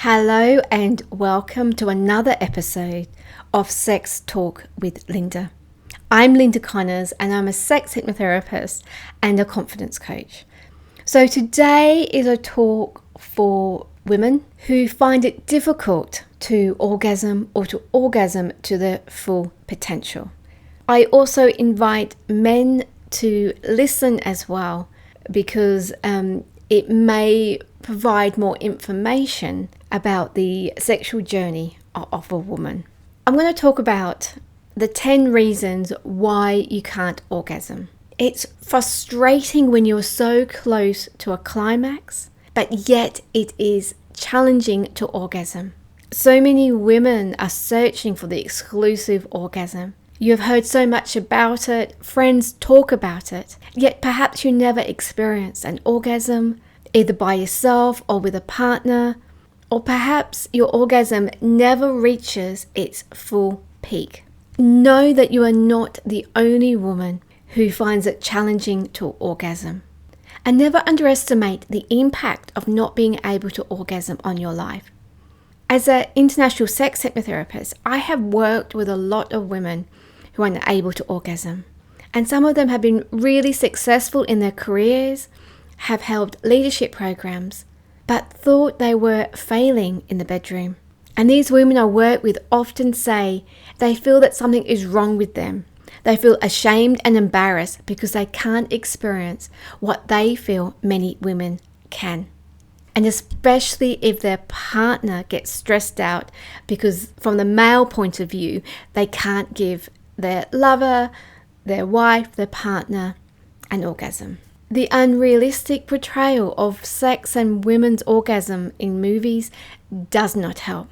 Hello and welcome to another episode of Sex Talk with Linda. I'm Linda Connors and I'm a sex hypnotherapist and a confidence coach. So today is a talk for women who find it difficult to orgasm or to orgasm to their full potential. I also invite men to listen as well because it may provide more information about the sexual journey of a woman. I'm going to talk about the 10 reasons why you can't orgasm. It's frustrating when you're so close to a climax, but yet it is challenging to orgasm. So many women are searching for the exclusive orgasm. You have heard so much about it, friends talk about it, yet perhaps you never experienced an orgasm, either by yourself or with a partner, or perhaps your orgasm never reaches its full peak. Know that you are not the only woman who finds it challenging to orgasm. And never underestimate the impact of not being able to orgasm on your life. As an international sex hypnotherapist, I have worked with a lot of women who are unable to orgasm. And some of them have been really successful in their careers, have held leadership programs, but thought they were failing in the bedroom. And these women I work with often say they feel that something is wrong with them. They feel ashamed and embarrassed because they can't experience what they feel many women can. And especially if their partner gets stressed out because from the male point of view, they can't give their lover, their wife, their partner an orgasm. The unrealistic portrayal of sex and women's orgasm in movies does not help.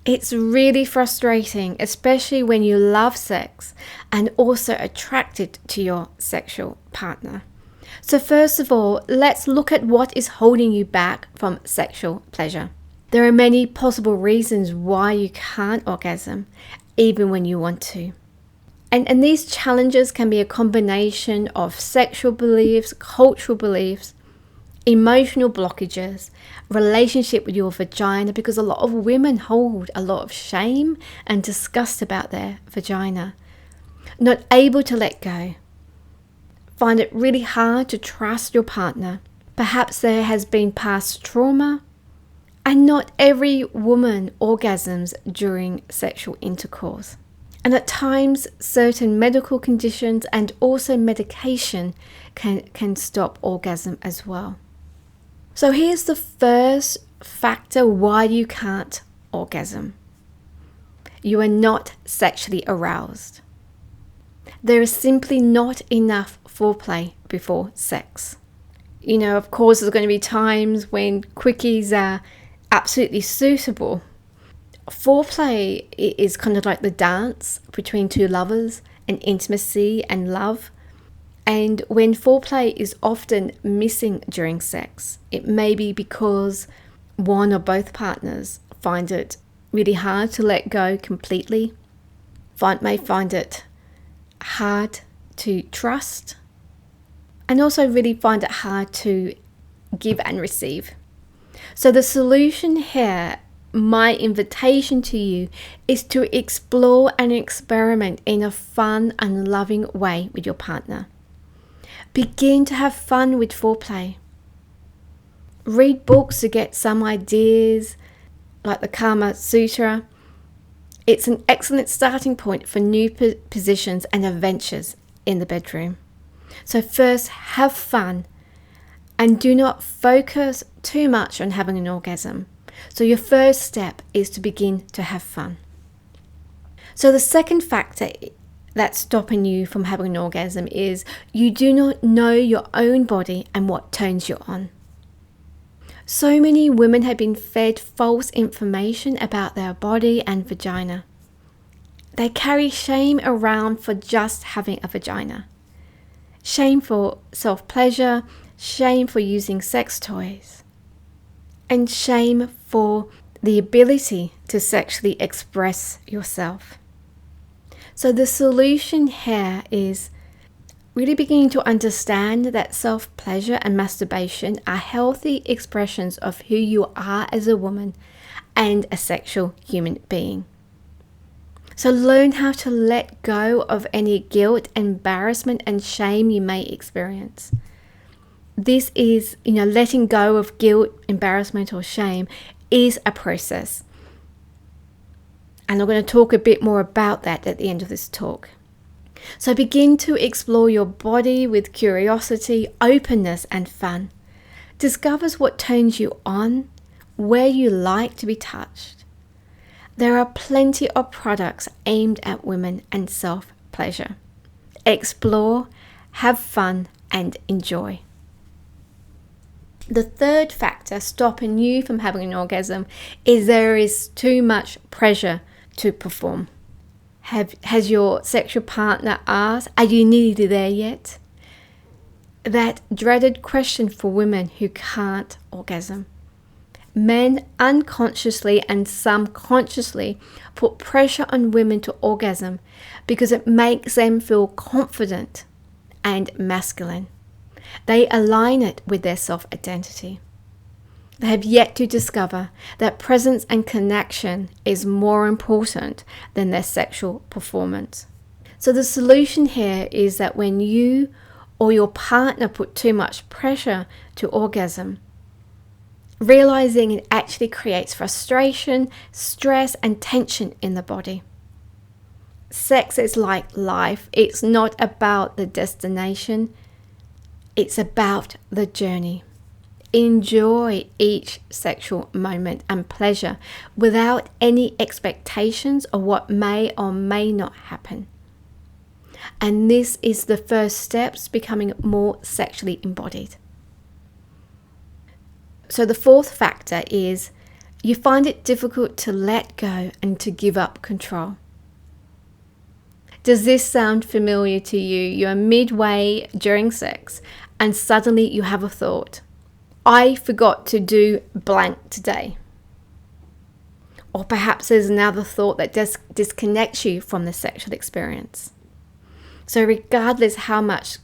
It's really frustrating, especially when you love sex and also attracted to your sexual partner. So first of all, let's look at what is holding you back from sexual pleasure. There are many possible reasons why you can't orgasm, even when you want to. And these challenges can be a combination of sexual beliefs, cultural beliefs, emotional blockages, relationship with your vagina, because a lot of women hold a lot of shame and disgust about their vagina. Not able to let go. Find it really hard to trust your partner. Perhaps there has been past trauma. And not every woman orgasms during sexual intercourse. And at times, certain medical conditions and also medication can stop orgasm as well. So here's the first factor why you can't orgasm. You are not sexually aroused. There is simply not enough foreplay before sex. You know, of course, there's going to be times when quickies are absolutely suitable. Foreplay is kind of like the dance between two lovers, and intimacy and love. And when foreplay is often missing during sex, it may be because one or both partners find it really hard to let go completely, may find it hard to trust, and also really find it hard to give and receive. So the solution here, my invitation to you, is to explore and experiment in a fun and loving way with your partner. Begin to have fun with foreplay. Read books to get some ideas, like the Kama Sutra. It's an excellent starting point for new positions and adventures in the bedroom. So first, have fun and do not focus too much on having an orgasm. So your first step is to begin to have fun. So the second factor that's stopping you from having an orgasm is you do not know your own body and what turns you on. So many women have been fed false information about their body and vagina. They carry shame around for just having a vagina. Shame for self-pleasure, shame for using sex toys, and shame for the ability to sexually express yourself. So the solution here is really beginning to understand that self-pleasure and masturbation are healthy expressions of who you are as a woman and a sexual human being. So learn how to let go of any guilt, embarrassment, and shame you may experience. This is, letting go of guilt, embarrassment, or shame is a process. And I'm going to talk a bit more about that at the end of this talk. So begin to explore your body with curiosity, openness, and fun. Discover what turns you on, where you like to be touched. There are plenty of products aimed at women and self-pleasure. Explore, have fun, and enjoy. The third factor stopping you from having an orgasm is there is too much pressure to perform. Has your sexual partner asked, are you nearly there yet? That dreaded question for women who can't orgasm. Men unconsciously and some consciously put pressure on women to orgasm because it makes them feel confident and masculine. They align it with their self-identity. They have yet to discover that presence and connection is more important than their sexual performance. So the solution here is that when you or your partner put too much pressure to orgasm, realizing it actually creates frustration, stress, and tension in the body. Sex is like life. It's not about the destination. It's about the journey. Enjoy each sexual moment and pleasure without any expectations of what may or may not happen. And this is the first steps becoming more sexually embodied. So the fourth factor is you find it difficult to let go and to give up control. Does this sound familiar to you? You're midway during sex and suddenly you have a thought. I forgot to do blank today. Or perhaps there's another thought that disconnects you from the sexual experience. So regardless how much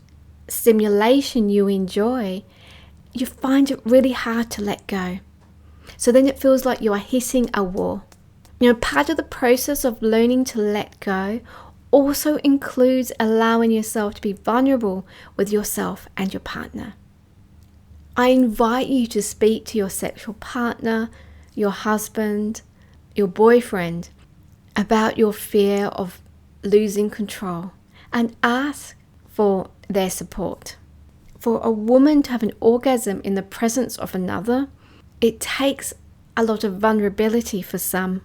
stimulation you enjoy, you find it really hard to let go. So then it feels like you are hitting a wall. Part of the process of learning to let go also includes allowing yourself to be vulnerable with yourself and your partner. I invite you to speak to your sexual partner, your husband, your boyfriend about your fear of losing control and ask for their support. For a woman to have an orgasm in the presence of another, it takes a lot of vulnerability for some,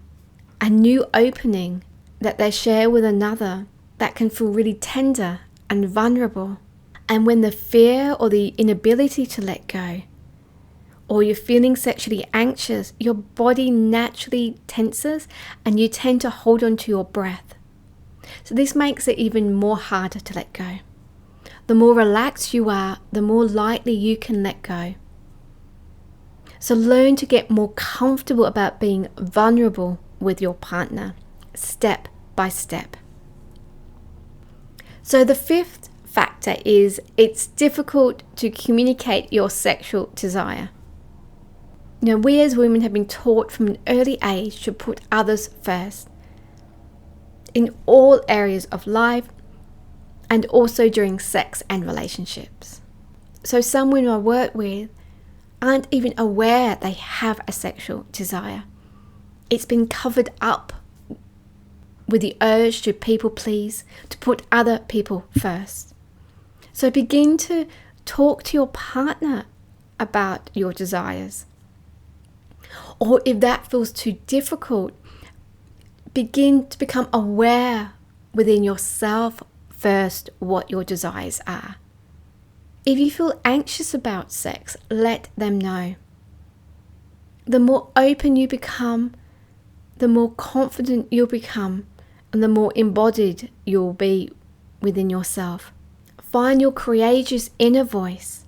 a new opening that they share with another that can feel really tender and vulnerable. And when the fear or the inability to let go, or you're feeling sexually anxious, your body naturally tenses and you tend to hold on to your breath. So this makes it even more harder to let go. The more relaxed you are, the more likely you can let go. So learn to get more comfortable about being vulnerable with your partner, step by step. So the fifth factor is it's difficult to communicate your sexual desire. We as women have been taught from an early age to put others first in all areas of life and also during sex and relationships. So some women I work with aren't even aware they have a sexual desire. It's been covered up with the urge to people please, to put other people first. So begin to talk to your partner about your desires. Or if that feels too difficult, begin to become aware within yourself first what your desires are. If you feel anxious about sex, let them know. The more open you become, the more confident you'll become, and the more embodied you'll be within yourself. Find your courageous inner voice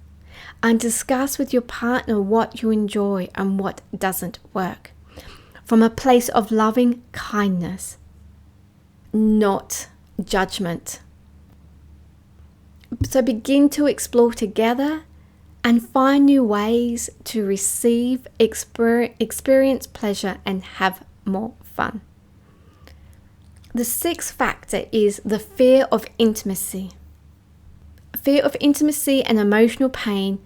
and discuss with your partner what you enjoy and what doesn't work, from a place of loving kindness, not judgment. So begin to explore together and find new ways to receive, experience pleasure, and have more fun. The sixth factor is the fear of intimacy. Fear of intimacy and emotional pain,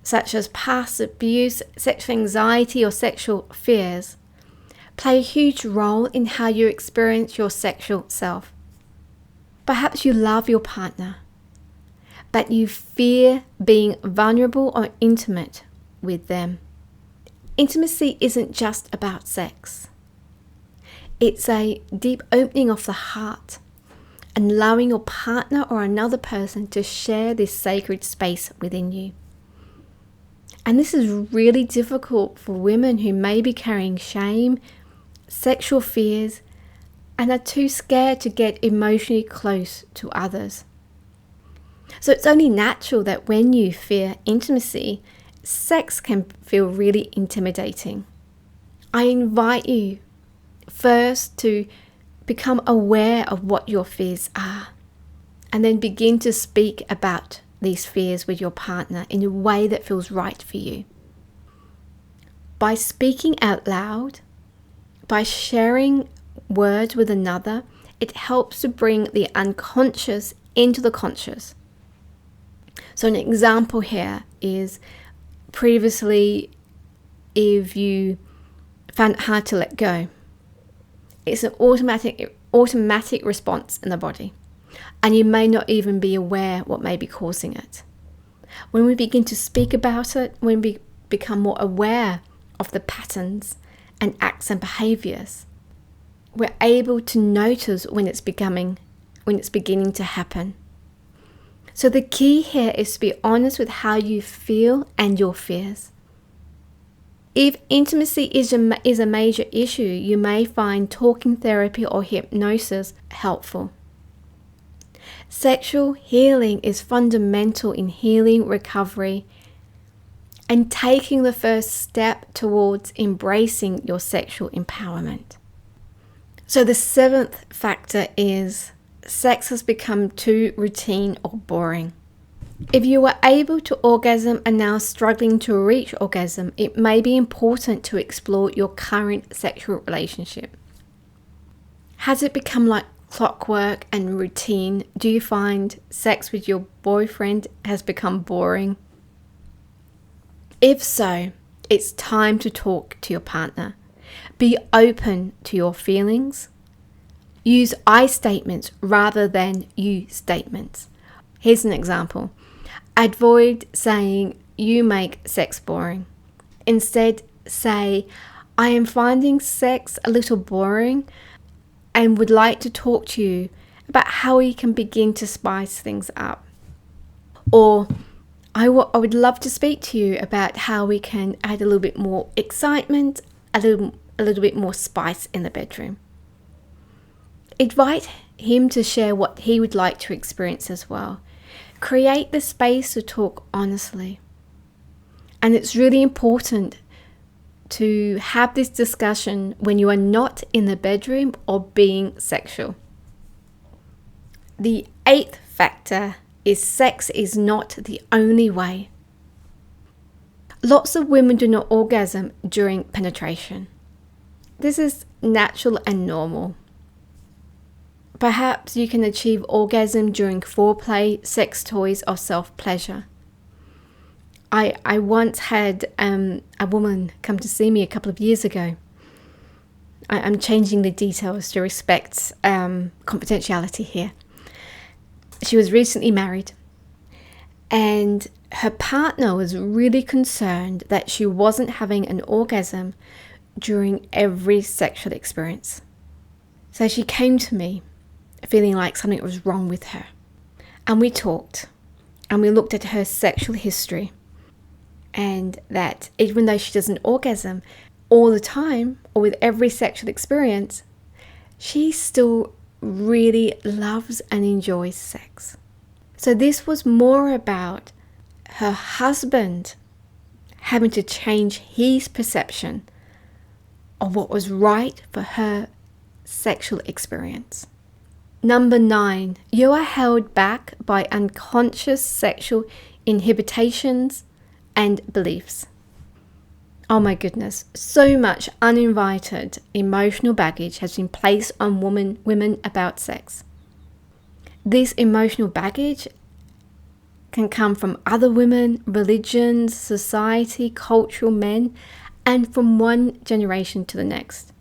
such as past abuse, sexual anxiety, or sexual fears, play a huge role in how you experience your sexual self. Perhaps you love your partner, but you fear being vulnerable or intimate with them. Intimacy isn't just about sex. It's a deep opening of the heart and allowing your partner or another person to share this sacred space within you. And this is really difficult for women who may be carrying shame, sexual fears, and are too scared to get emotionally close to others. So it's only natural that when you fear intimacy, sex can feel really intimidating. I invite you first to become aware of what your fears are, and then begin to speak about these fears with your partner in a way that feels right for you. By speaking out loud, by sharing words with another, it helps to bring the unconscious into the conscious. So an example here is previously, if you found it hard to let go, it's an automatic response in the body, and you may not even be aware what may be causing it. When we begin to speak about it, when we become more aware of the patterns and acts and behaviors, we're able to notice when it's beginning to happen. So the key here is to be honest with how you feel and your fears. If intimacy is a major issue, you may find talking therapy or hypnosis helpful. Sexual healing is fundamental in healing, recovery, and taking the first step towards embracing your sexual empowerment. So the seventh factor is sex has become too routine or boring. If you were able to orgasm and now struggling to reach orgasm, it may be important to explore your current sexual relationship. Has it become like clockwork and routine? Do you find sex with your boyfriend has become boring? If so, it's time to talk to your partner. Be open to your feelings. Use I statements rather than you statements. Here's an example. Avoid saying, "You make sex boring." Instead, say, "I am finding sex a little boring and would like to talk to you about how we can begin to spice things up." Or, I would love to speak to you about how we can add a little bit more excitement, a little bit more spice in the bedroom. Invite him to share what he would like to experience as well. Create the space to talk honestly. And it's really important to have this discussion when you are not in the bedroom or being sexual. The eighth factor is sex is not the only way. Lots of women do not orgasm during penetration. This is natural and normal. Perhaps you can achieve orgasm during foreplay, sex toys, or self-pleasure. I once had a woman come to see me a couple of years ago. I'm changing the details to respect confidentiality here. She was recently married, and her partner was really concerned that she wasn't having an orgasm during every sexual experience. So she came to me feeling like something was wrong with her. And we talked, and we looked at her sexual history, and that even though she doesn't orgasm all the time or with every sexual experience, she still really loves and enjoys sex. So this was more about her husband having to change his perception of what was right for her sexual experience. Number 9, you are held back by unconscious sexual inhibitions, and beliefs. Oh my goodness, so much uninvited emotional baggage has been placed on women about sex. This emotional baggage can come from other women, religions, society, cultural men, and from one generation to the next.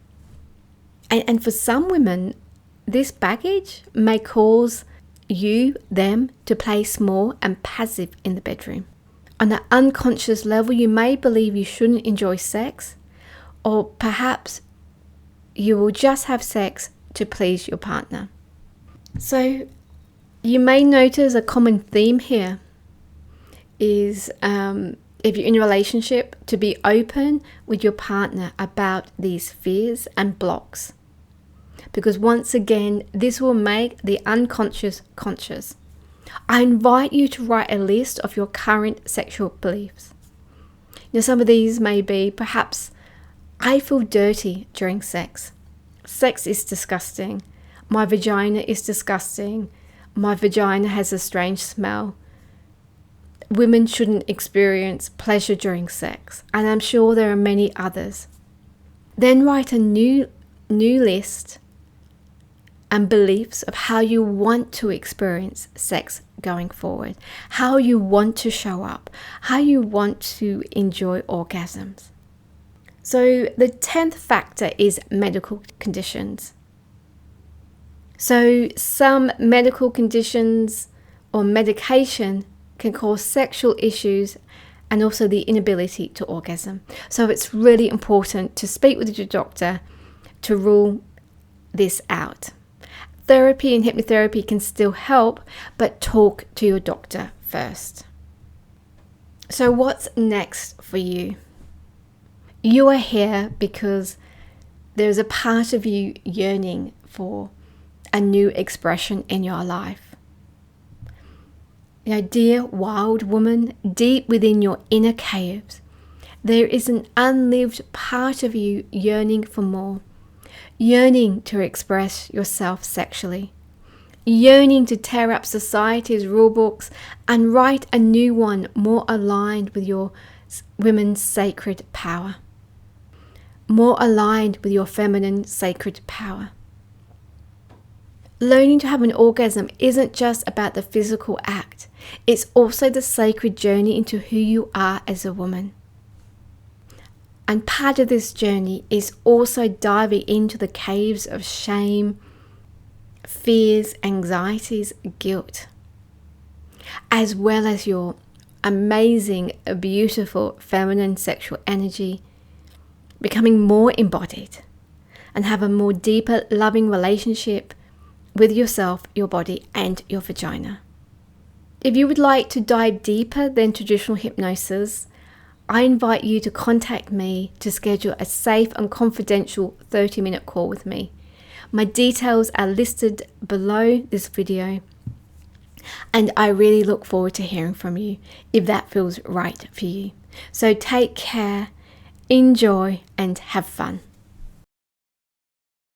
And for some women, this baggage may cause them to play small and passive in the bedroom. On an unconscious level, you may believe you shouldn't enjoy sex, or perhaps you will just have sex to please your partner. So you may notice a common theme here is if you're in a relationship, to be open with your partner about these fears and blocks. Because once again, this will make the unconscious conscious. I invite you to write a list of your current sexual beliefs. Now, some of these may be perhaps, I feel dirty during sex. Sex is disgusting. My vagina is disgusting. My vagina has a strange smell. Women shouldn't experience pleasure during sex. And I'm sure there are many others. Then write a new list and beliefs of how you want to experience sex going forward, how you want to show up, how you want to enjoy orgasms. So the 10th factor is medical conditions. So some medical conditions or medication can cause sexual issues and also the inability to orgasm. So it's really important to speak with your doctor to rule this out. Therapy and hypnotherapy can still help, but talk to your doctor first. So what's next for you? You are here because there's a part of you yearning for a new expression in your life. You know, dear wild woman, deep within your inner caves, there is an unlived part of you yearning for more. Yearning to express yourself sexually, yearning to tear up society's rulebooks and write a new one more aligned with your women's sacred power, more aligned with your feminine sacred power. Learning to have an orgasm isn't just about the physical act, it's also the sacred journey into who you are as a woman. And part of this journey is also diving into the caves of shame, fears, anxieties, guilt, as well as your amazing, beautiful feminine sexual energy, becoming more embodied and have a more deeper, loving relationship with yourself, your body, and your vagina. If you would like to dive deeper than traditional hypnosis, I invite you to contact me to schedule a safe and confidential 30-minute call with me. My details are listed below this video, and I really look forward to hearing from you if that feels right for you. So take care, enjoy, and have fun.